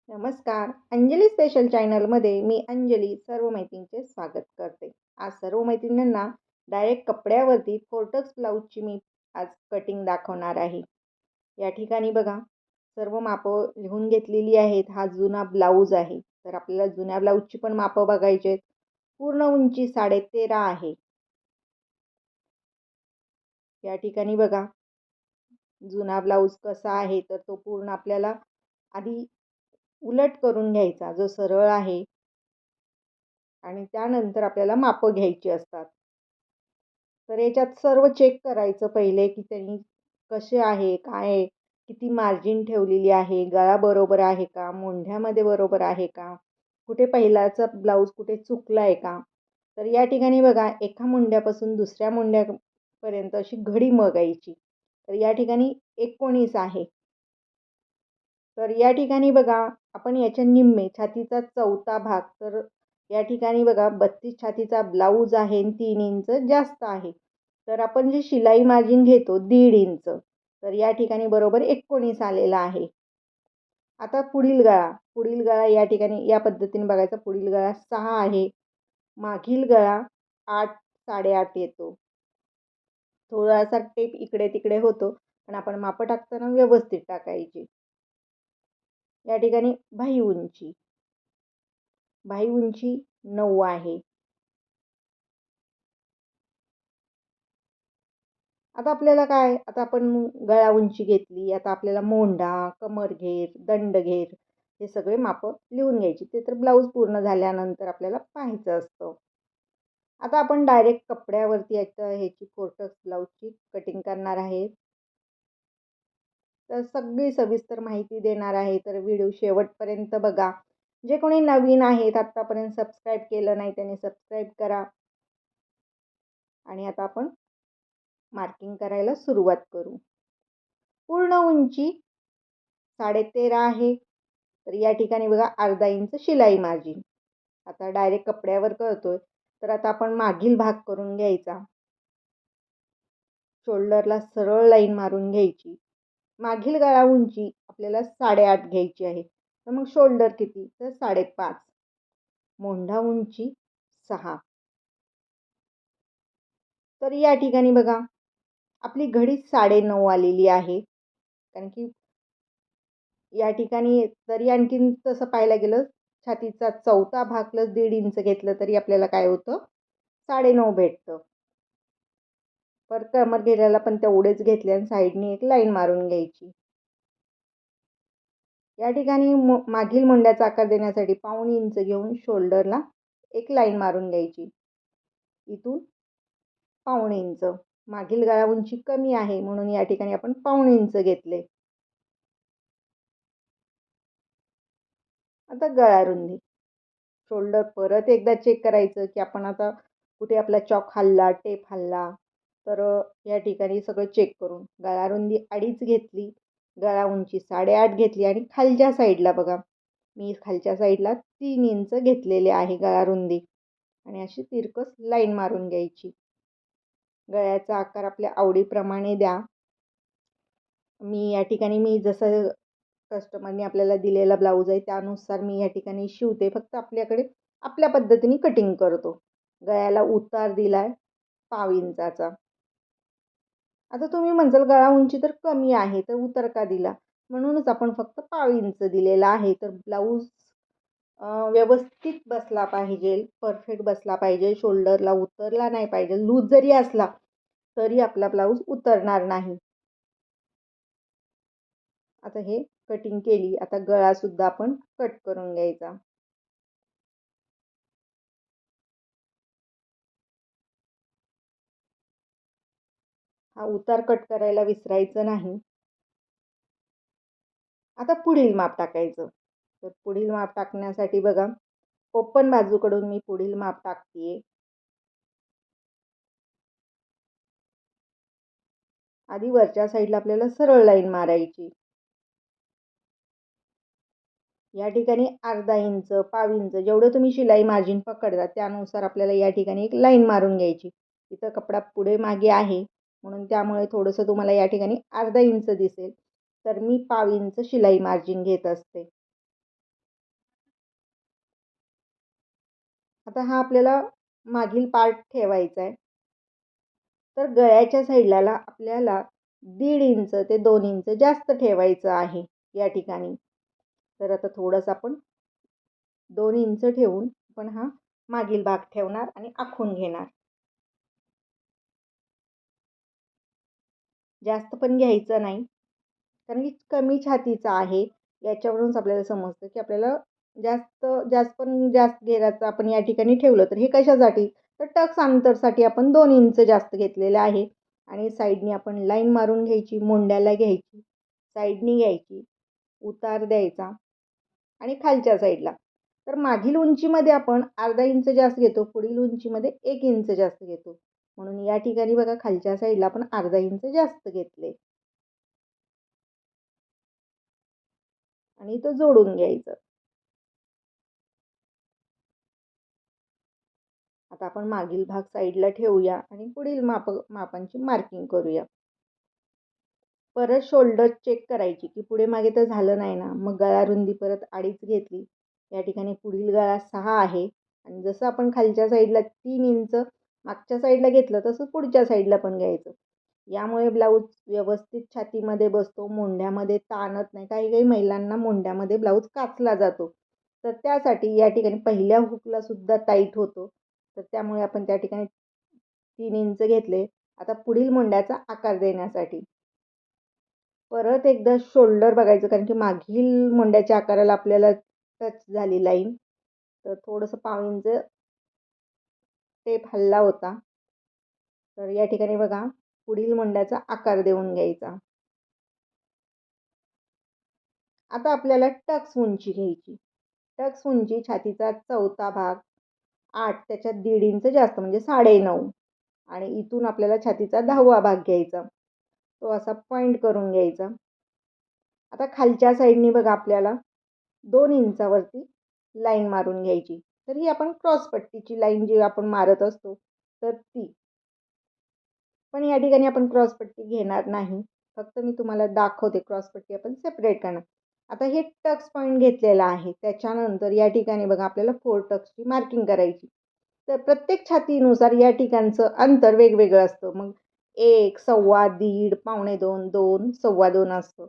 नमस्कार. अंजली स्पेशल चॅनलमध्ये मी अंजली सर्व मैत्रिणींचे स्वागत करते. आज सर्व मैत्रिणींना डायरेक्ट कपड्यावरती फोर्टक्स ब्लाऊजची मी आज कटिंग दाखवणार आहे. या ठिकाणी बघा सर्व मापं लिहून घेतलेली आहेत. हा जुना ब्लाऊज आहे. तर आपल्याला जुन्या ब्लाऊजची पण मापं बघायची आहेत. पूर्ण उंची 13.5 आहे. या ठिकाणी बघा जुना ब्लाऊज कसा आहे तर तो पूर्ण आपल्याला आधी उलट करून घ्यायचा जो सरळ आहे आणि त्यानंतर आपल्याला मापं घ्यायची असतात. तर याच्यात सर्व चेक करायचं पहिले, की त्यांनी कसे आहे, काय आहे, किती मार्जिन ठेवलेली आहे, गळा बरोबर आहे का, मुंढ्यामध्ये बरोबर आहे का, कुठे पहिलाचा ब्लाऊज कुठे चुकला आहे का. तर या ठिकाणी बघा एका मुंड्यापासून दुसऱ्या मुंड्यापर्यंत अशी घडी बघायची. तर या ठिकाणी 19 आहे. तर या ठिकाणी बघा आपण याच्या निम्मे छातीचा चौथा भाग तर या ठिकाणी बघा 32 छातीचा ब्लाऊज आहे आणि 3 इंच जास्त आहे. तर आपण जे शिलाई मार्जिन घेतो 1.5 इंच तर या ठिकाणी बरोबर 19 आलेला आहे. आता पुढील गळा या ठिकाणी या पद्धतीने बघायचा. पुढील गळा 6 आहे. मागील गळा 8 8.5 येतो. थोडासा टेप इकडे तिकडे होतो पण आपण मापं टाकताना व्यवस्थित टाकायची. या ठिकाणी बाही उंची 9 आहे. आता आपल्याला काय आता आपण गळा उंची घेतली. आता आपल्याला मोंढा, कमरघेर, दंडघेर हे सगळे मापं लिहून घ्यायची. ते तर ब्लाऊज पूर्ण झाल्यानंतर आपल्याला पाहायचं असतं. आता आपण डायरेक्ट कपड्यावरती ह्याची फोर्टक्स ब्लाऊजची कटिंग करणार आहे. तर सगळी सविस्तर माहिती देणार आहे. तर व्हिडिओ शेवटपर्यंत बघा. जे कोणी नवीन आहेत आत्तापर्यंत सबस्क्राईब केलं नाही त्यांनी सबस्क्राईब करा. आणि आता आपण मार्किंग करायला सुरुवात करू. पूर्ण उंची 13.5 आहे. तर या ठिकाणी बघा अर्धा इंच शिलाई मार्जिन. आता डायरेक्ट कपड्यावर करतोय तर आता आपण मागील भाग करून घ्यायचा. शोल्डरला सरळ लाईन मारून घ्यायची. मागील गळा उंची आपल्याला 8.5 घ्यायची आहे. तर मग शोल्डर किती तर 5.5. मोंढा उंची 6. तर या ठिकाणी बघा आपली घडी 9.5 आलेली आहे. कारण की या ठिकाणी तरी आणखीन तसं पाहायला गेलं छातीचा चौथा भाग प्लस 1.5 इंच घेतलं तरी आपल्याला काय होतं 9.5 भेटतं. पर कमर घेऱ्याला पण तेवढेच घेतले आणि साईडनी एक लाईन मारून घ्यायची. या ठिकाणी मागील मुंड्याचा आकार देण्यासाठी 1.5 इंच घेऊन शोल्डरला एक लाईन मारून घ्यायची. इथून 1.5 इंच. मागील गळा उंची कमी आहे म्हणून या ठिकाणी आपण 1.5 इंच घेतले. आता गळा रुंदी. शोल्डर परत एकदा चेक करायचं की आपण आता कुठे आपला चॉक हलला, टेप हलला. तर या ठिकाणी सगळं चेक करून गळा रुंदी 2.5 घेतली. गळा उंची 8.5 घेतली आणि खालच्या साईडला बघा मी खालच्या साईडला 3 इंच घेतलेले आहे गळा रुंदी आणि अशी तिरकस लाईन मारून घ्यायची. गळ्याचा आकार आपल्या आवडीप्रमाणे द्या. मी या ठिकाणी जसं कस्टमरने आपल्याला दिलेला ब्लाऊज आहे त्यानुसार मी या ठिकाणी शिवते. फक्त आपल्याकडे आपल्या पद्धतीने कटिंग करतो. गळ्याला उतार दिलाय 1/2 इंचाचा. आता तुम्ही म्हणसाल गळा उंची तर कमी आहे तर उतार का दिला? म्हणूनच आपण फक्त 1/2 इंच दिलेला आहे. तर ब्लाऊज व्यवस्थित बसला पाहिजे, परफेक्ट बसला पाहिजे, शोल्डरला उतरला नाही पाहिजे. लूज जरी असला तरी आपला ब्लाऊज उतरणार नाही. आता हे कटिंग केली. आता गळासुद्धा आपण कट करून घ्यायचा. हा उतार कट करायला विसरायचं नाही. आता पुढील माप टाकायचं. तर पुढील माप टाकण्यासाठी बघा ओपन बाजूकडून मी पुढील माप टाकते. आधी वरच्या साईडला आपल्याला सरळ लाईन मारायची. या ठिकाणी अर्धा इंच, 1/2 इंच जेवढं तुम्ही शिलाई मार्जिन पकडता त्यानुसार आपल्याला या ठिकाणी एक लाईन मारून घ्यायची. इथं कपडा पुढे मागे आहे म्हणून त्यामुळे थोडंसं तुम्हाला या ठिकाणी अर्धा इंच दिसेल. तर मी 1/2 इंच शिलाई मार्जिन घेत असते. आता हा आपल्याला मागील पार्ट ठेवायचा आहे. तर गळ्याच्या साईडला आपल्याला 1.5 इंच ते 2 इंच जास्त ठेवायचं आहे या ठिकाणी. तर आता थोडंसं आपण 2 इंच ठेवून आपण हा मागील भाग ठेवणार आणि आखून घेणार. जास्त पण घ्यायचं नाही, कारण की कमी छातीचा आहे. याच्यावरूनच आपल्याला समजतं की आपल्याला जास्त जास्त पण जास्त घेराचं आपण या ठिकाणी ठेवलं तर हे कशासाठी, तर टक्स अंतरसाठी आपण 2 इंच जास्त घेतलेलं आहे. आणि साईडनी आपण लाईन मारून घ्यायची, मोंड्याला घ्यायची, साईडनी घ्यायची, उतार द्यायचा आणि खालच्या साईडला. तर मागील उंचीमध्ये आपण अर्धा इंच जास्त घेतो, पुढील उंचीमध्ये 1 इंच जास्त घेतो. म्हणून या ठिकाणी बघा खालच्या साईडला आपण अर्धा इंच जास्त घेतले आणि तो जोडून घ्यायचं. आता आपण मागील भाग साईडला ठेवूया आणि पुढील मापांची मार्किंग करूया. परत शोल्डर चेक करायची की पुढे मागे तर झालं नाही ना. मग गळा रुंदी परत 2.5 घेतली. या ठिकाणी पुढील गळा 6 आहे आणि जसं आपण खालच्या साईडला 3 इंच मागच्या साईडला घेतलं तसं पुढच्या साईडला पण घ्यायचं. यामुळे ब्लाऊज व्यवस्थित छातीमध्ये बसतो, मोंढ्यामध्ये ताणत नाही. काही काही महिलांना मोंढ्यामध्ये ब्लाऊज काचला जातो. तर त्यासाठी या ठिकाणी पहिल्या हुकला सुद्धा टाईट होतो. तर त्यामुळे आपण त्या ठिकाणी 3 इंच घेतले. आता पुढील मोंढ्याचा आकार देण्यासाठी परत एकदा शोल्डर बघायचं, कारण की मागील मोंढ्याच्या आकाराला आपल्याला टच झाली लाईन. तर थोडंसं पाव इंच टेप हलला होता. तर या ठिकाणी बघा पुढील मोंढ्याचा आकार देऊन घ्यायचा. आता आपल्याला टक्स उंची घ्यायची. टक्स उंची छातीचा चौथा भाग 8 त्याच्यात 1.5 इंच जास्त म्हणजे 9.5 आणि इथून आपल्याला छातीचा 10वा भाग घ्यायचा. तो असा पॉईंट करून घ्यायचा. आता खालच्या साईडनी बघा आपल्याला 2 इंचावरती लाईन मारून घ्यायची. तर ही आपण क्रॉसपट्टीची लाईन जी आपण मारत असतो तर ती. पण या ठिकाणी आपण क्रॉसपट्टी घेणार नाही. फक्त मी तुम्हाला दाखवते क्रॉसपट्टी आपण सेपरेट करणार. आता हे टक्स पॉईंट घेतलेला आहे. त्याच्यानंतर या ठिकाणी बघा आपल्याला 4 टक्सची मार्किंग करायची. तर प्रत्येक छातीनुसार या ठिकाणचं अंतर वेगवेगळं असतं. मग 1, सव्वा, दीड, पावणे 2, 2, सव्वा 2 असतं.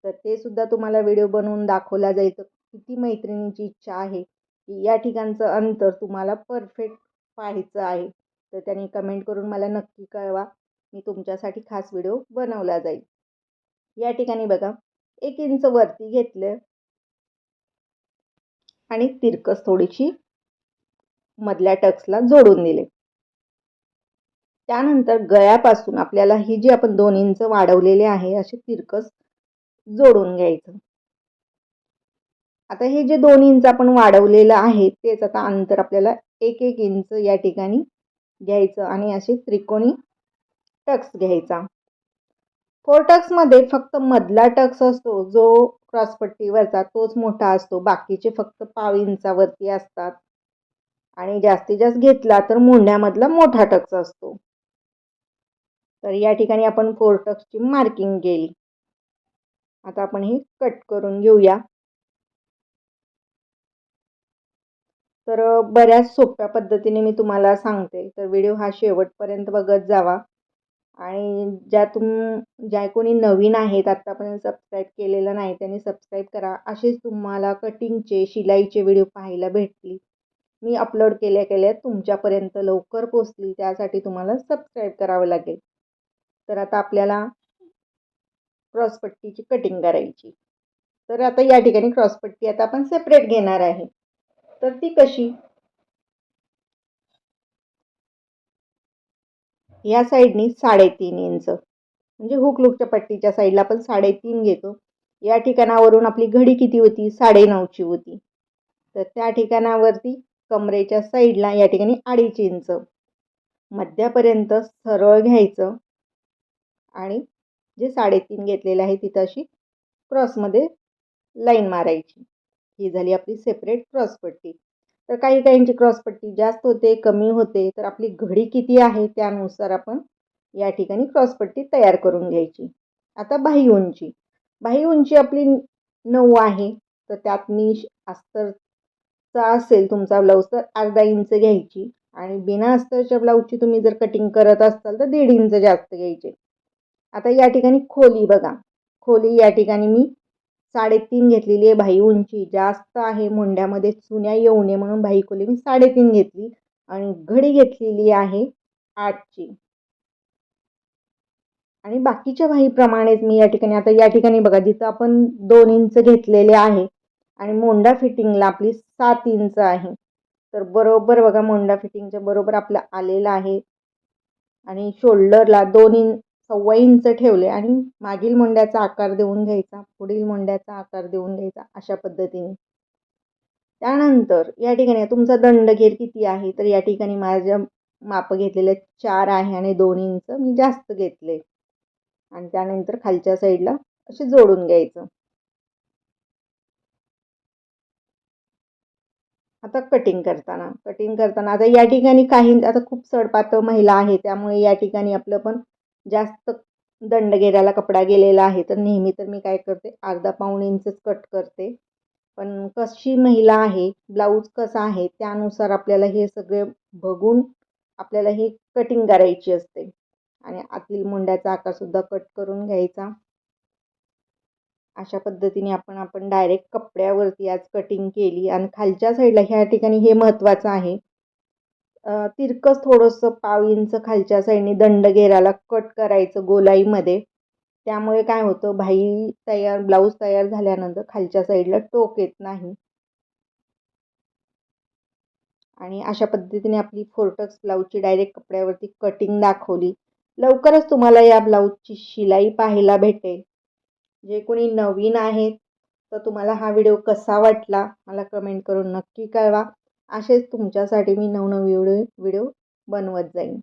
तर ते सुद्धा तुम्हाला व्हिडिओ बनवून दाखवला जाईल. तर किती मैत्रिणींची इच्छा आहे की या ठिकाणचं अंतर तुम्हाला परफेक्ट पाहायचं आहे. तर त्यांनी कमेंट करून मला नक्की कळवा. मी तुमच्यासाठी खास व्हिडिओ बनवला जाईल. या ठिकाणी बघा 1 इंच वरती घेतलं आणि तिरकस थोडीशी मधल्या टक्सला जोडून दिले. त्यानंतर गळ्यापासून आपल्याला ही जी आपण 2 इंच वाढवलेले आहे असे तिरकस जोडून घ्यायचं. आता हे जे 2 इंच आपण वाढवलेलं आहे तेच आता अंतर आपल्याला 1-1 इंच या ठिकाणी घ्यायचं आणि असे त्रिकोणी टक्स घ्यायचा. 4 टक्समध्ये फक्त मधला टक्स असतो जो क्रॉसपट्टीवरचा तोच मोठा असतो. बाकीचे फक्त पाव इंचावरती असतात आणि जास्तीत जास्त घेतला तर मोंढ्यामधला मोठा टक्स असतो. तर या ठिकाणी आपण 4 टक्सची मार्किंग केली. आता आपण हे कट करून घेऊया. तर बऱ्याच सोप्या पद्धतीने मी तुम्हाला सांगते. तर व्हिडिओ हा शेवटपर्यंत बघत जावा. आणि ज्या कोणी नवीन आहेत आत्तापर्यंत सबस्क्राईब केलेलं नाही त्यांनी सबस्क्राईब करा. असेच तुम्हाला कटिंगचे, शिलाईचे व्हिडिओ पाहायला भेटतील. मी अपलोड केल्या तुमच्यापर्यंत लवकर पोहोचतील. त्यासाठी तुम्हाला सबस्क्राईब करावं लागेल. तर आता आपल्याला क्रॉसपट्टीची कटिंग करायची. तर आता या ठिकाणी क्रॉसपट्टी आता आपण सेपरेट घेणार आहे. तर ती कशी? या साईडनी 3.5 इंच म्हणजे हुक लूकच्या पट्टीच्या साईडला आपण 3.5 घेतो. या ठिकाणावरून आपली घडी किती होती? 9.5ची होती. तर त्या ठिकाणावरती कमरेच्या साईडला या ठिकाणी 2.5 इंच मध्यापर्यंत सरळ घ्यायचं आणि जे 3.5 घेतलेलं आहे तिथं अशी क्रॉसमध्ये लाईन मारायची. ही झाली आपली सेपरेट क्रॉसपट्टी. तर काही काहींची क्रॉसपट्टी जास्त होते, कमी होते. तर आपली घडी किती आहे त्यानुसार आपण या ठिकाणी क्रॉसपट्टी तयार करून घ्यायची. आता बाही उंची. बाही उंची आपली 9 आहे. तर त्यात मी अस्तर इंचचा असेल तुमचा ब्लाऊज तर अर्धा इंच घ्यायची आणि बिना अस्तरच्या ब्लाऊजची तुम्ही जर कटिंग करत असाल तर 1.5 इंच जास्त घ्यायचे. आता या ठिकाणी खोली बघा, खोली या ठिकाणी मी 3.5 घेतलेली आहे. भाई उंची जास्त आहे, मुंड्यामध्ये चुन्या येऊ नये म्हणून भाई खोली मी 3.5 घेतली आणि घडी घेतलेली आहे 8ची. आणि बाकीच्या भाईप्रमाणेच मी या ठिकाणी आता या ठिकाणी बघा जिथं आपण 2 इंच घेतलेले आहे आणि मोंडा फिटिंगला आपली 7 इंच आहे. तर बरोबर बघा मोंडा फिटिंगच्या बरोबर आपलं आलेलं आहे आणि शोल्डरला 2.25 इंच ठेवले आणि मागील मोंड्याचा आकार देऊन घ्यायचा, पुढील मोंड्याचा आकार देऊन घ्यायचा अशा पद्धतीने. त्यानंतर या ठिकाणी तुमचा दंडघेर किती आहे तर या ठिकाणी माझ्या माप घेतलेले 4 आहे आणि 2 इंच मी जास्त घेतले आणि त्यानंतर खालच्या साईडला असे जोडून घ्यायचं. आता कटिंग करताना आता या ठिकाणी काही आता खूप सडपातळ महिला आहे त्यामुळे या ठिकाणी आपलं पण जास्त दंडघेराला कपडा गेलेला आहे तर नेहमी तर मी काय करते अर्धा पाऊण इंचच कट करते. पण कशी महिला आहे, ब्लाऊज कसा आहे त्यानुसार आपल्याला हे सगळे बघून आपल्याला ही कटिंग करायची असते आणि आतील मुंड्याचा आकारसुद्धा कट करून घ्यायचा. अशा पद्धतीने आपण डायरेक्ट कपड्यावरती आज कटिंग केली आणि खालच्या साईडला ह्या ठिकाणी हे महत्त्वाचं आहे. तिरकस थोडंसं पाव इंच खालच्या साईडने दंडघेराला कट करायचं गोलाईमध्ये. त्यामुळे काय होतं ब्लाऊज तयार झाल्यानंतर खालच्या साईडला टोक येत नाही. आणि अशा पद्धतीने आपली फोर्टक्स ब्लाऊजची डायरेक्ट कपड्यावरती कटिंग दाखवली. लवकरच तुम्हाला या ब्लाऊजची शिलाई पाहायला भेटेल. जे कोणी नवीन आहेत तर तुम्हाला हा व्हिडिओ कसा वाटला मला कमेंट करून नक्की कळवा. असेच तुमच्यासाठी मी नवनवीन व्हिडिओ बनवत जाईन.